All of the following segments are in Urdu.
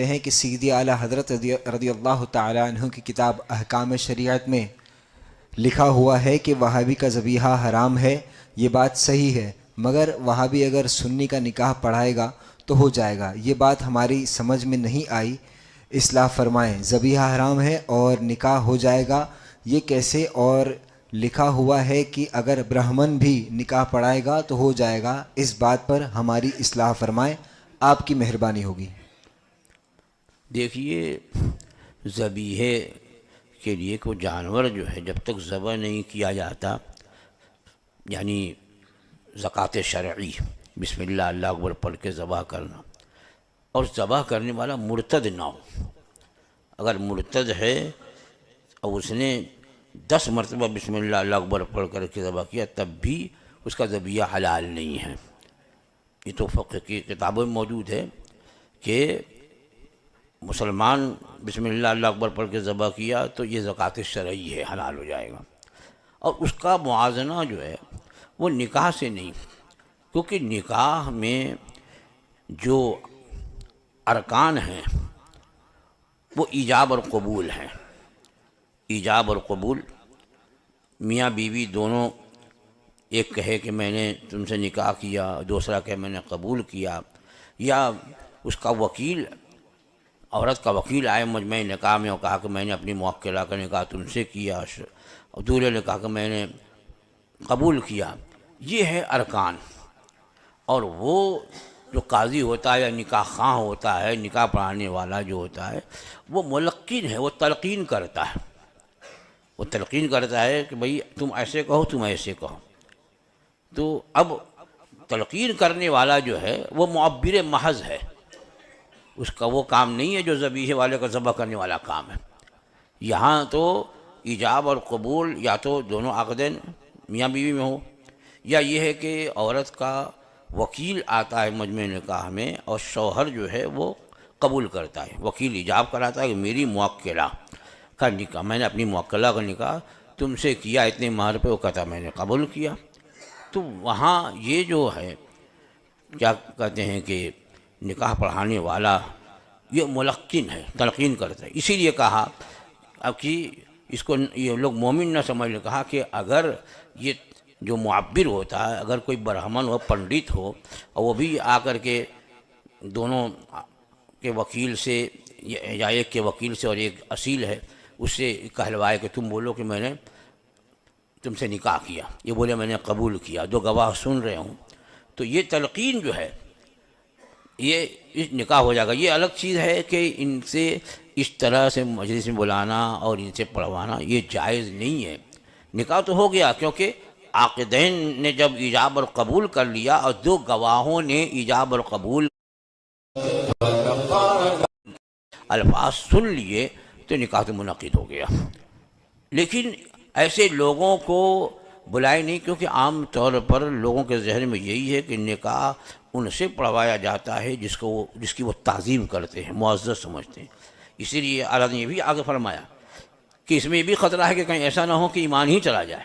ہیں کہ سیدی اعلیٰ حضرت رضی اللہ تعالیٰ عنہ کی کتاب احکام شریعت میں لکھا ہوا ہے کہ وہابی کا ذبیحہ حرام ہے. یہ بات صحیح ہے، مگر وہابی اگر سنی کا نکاح پڑھائے گا تو ہو جائے گا. یہ بات ہماری سمجھ میں نہیں آئی، اصلاح فرمائیں. ذبیحہ حرام ہے اور نکاح ہو جائے گا، یہ کیسے؟ اور لکھا ہوا ہے کہ اگر برہمن بھی نکاح پڑھائے گا تو ہو جائے گا. اس بات پر ہماری اصلاح فرمائیں، آپ کی مہربانی ہوگی. دیکھیے، ذبیحے کے لیے کوئی جانور جو ہے جب تک ذبح نہیں کیا جاتا، یعنی زکوٰۃ شرعی بسم اللہ اللہ اکبر پڑھ کے ذبح کرنا، اور ذبح کرنے والا مرتد نہ ہو. اگر مرتد ہے اور اس نے 10 مرتبہ بسم اللہ اللہ اکبر پڑھ کر کے ذبح کیا تب بھی اس کا ذبیحہ حلال نہیں ہے. یہ تو فقہ کی کتابوں میں موجود ہے کہ مسلمان بسم اللہ اللہ اکبر پڑھ کے ذبح کیا تو یہ زکوٰۃ شرعی ہے، حلال ہو جائے گا. اور اس کا موازنہ جو ہے وہ نکاح سے نہیں، کیونکہ نکاح میں جو ارکان ہیں وہ ایجاب اور قبول ہیں. ایجاب اور قبول، میاں بیوی دونوں، ایک کہے کہ میں نے تم سے نکاح کیا، دوسرا کہے میں نے قبول کیا، یا اس کا وکیل، عورت کا وکیل آئے مجمع نکاح میں اور کہا کہ میں نے اپنی موکلہ کا نکاح تم سے کیا، اور دولہے نے کہا کہ میں نے قبول کیا. یہ ہے ارکان. اور وہ جو قاضی ہوتا ہے یا نکاح خواں ہوتا ہے، نکاح پڑھانے والا جو ہوتا ہے، وہ ملقن ہے، وہ تلقین کرتا ہے. وہ تلقین کرتا ہے کہ بھئی تم ایسے کہو، تم ایسے کہو. تو اب تلقین کرنے والا جو ہے وہ معبر محض ہے، اس کا وہ کام نہیں ہے جو ذبیحے والے کا ذبح کرنے والا کام ہے. یہاں تو ایجاب اور قبول یا تو دونوں عقدین میاں بیوی میں ہو، یا یہ ہے کہ عورت کا وکیل آتا ہے مجمع نکاح میں اور شوہر جو ہے وہ قبول کرتا ہے. وکیل ایجاب کراتا ہے کہ میری موکلہ کا نکاح، میں نے اپنی موکلہ کا نکاح تم سے کیا اتنے مہر پہ، وہ کہتا میں نے قبول کیا. تو وہاں یہ جو ہے کیا کہتے ہیں کہ نکاح پڑھانے والا یہ ملقن ہے، تلقین کرتا ہے. اسی لیے کہا اب کہ اس کو یہ لوگ مومن نہ سمجھ لیں، کہا کہ اگر یہ جو معبر ہوتا ہے، اگر کوئی برہمن ہو، پنڈت ہو، اور وہ بھی آ کر کے دونوں کے وکیل سے یا ایک کے وکیل سے اور ایک اصیل ہے اس سے کہلوائے کہ تم بولو کہ میں نے تم سے نکاح کیا، یہ بولے میں نے قبول کیا، دو گواہ سن رہے ہوں، تو یہ تلقین جو ہے یہ نکاح ہو جائے گا. یہ الگ چیز ہے کہ ان سے اس طرح سے مجلس میں بلانا اور ان سے پڑھوانا یہ جائز نہیں ہے. نکاح تو ہو گیا کیونکہ عاقدین نے جب ایجاب اور قبول کر لیا اور دو گواہوں نے ایجاب اور قبول الفاظ سن لیے تو نکاح تو منعقد ہو گیا. لیکن ایسے لوگوں کو بلائے نہیں، کیونکہ عام طور پر لوگوں کے ذہن میں یہی ہے کہ نکاح ان سے پڑھوایا جاتا ہے جس کی وہ تعظیم کرتے ہیں، معزز سمجھتے ہیں. اسی لیے اعلیٰ نے یہ بھی آگے فرمایا کہ اس میں یہ بھی خطرہ ہے کہ کہیں ایسا نہ ہو کہ ایمان ہی چلا جائے.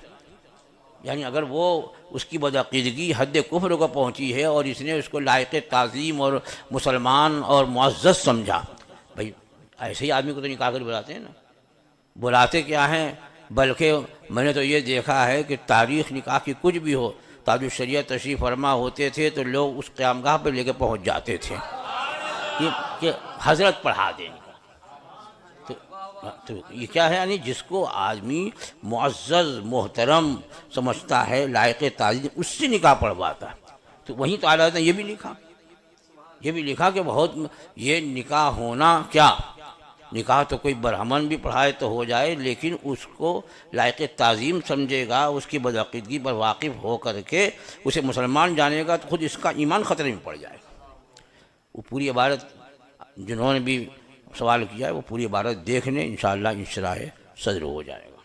یعنی اگر وہ اس کی بدعقیدگی حد کفر کو پہنچی ہے اور اس نے اس کو لائق تعظیم اور مسلمان اور معزز سمجھا، بھئی ایسے ہی آدمی کو تو نکاح کر بلاتے ہیں نا. بلاتے کیا ہیں؟ بلکہ میں نے تو یہ دیکھا ہے کہ تاریخ نکاح کی کچھ بھی ہو، تاج الشریعت تشریف فرما ہوتے تھے تو لوگ اس قیامگاہ پہ لے کے پہنچ جاتے تھے کہ حضرت پڑھا دیں. تو یہ کیا ہے؟ یعنی جس کو آدمی معزز محترم سمجھتا ہے، لائق تعظیم، اس سے نکاح پڑھواتا ہے. تو وہیں تو اعلیٰ نے یہ بھی لکھا کہ بہت یہ نکاح ہونا کیا، نکاح تو کوئی برہمن بھی پڑھائے تو ہو جائے، لیکن اس کو لائق تعظیم سمجھے گا، اس کی بدعقیدگی پر واقف ہو کر کے اسے مسلمان جانے گا تو خود اس کا ایمان خطرے میں پڑ جائے گا. وہ پوری عبارت جنہوں نے بھی سوال کیا ہے وہ پوری عبارت دیکھ لیں، انشاءاللہ انشراح صدر ہو جائے گا.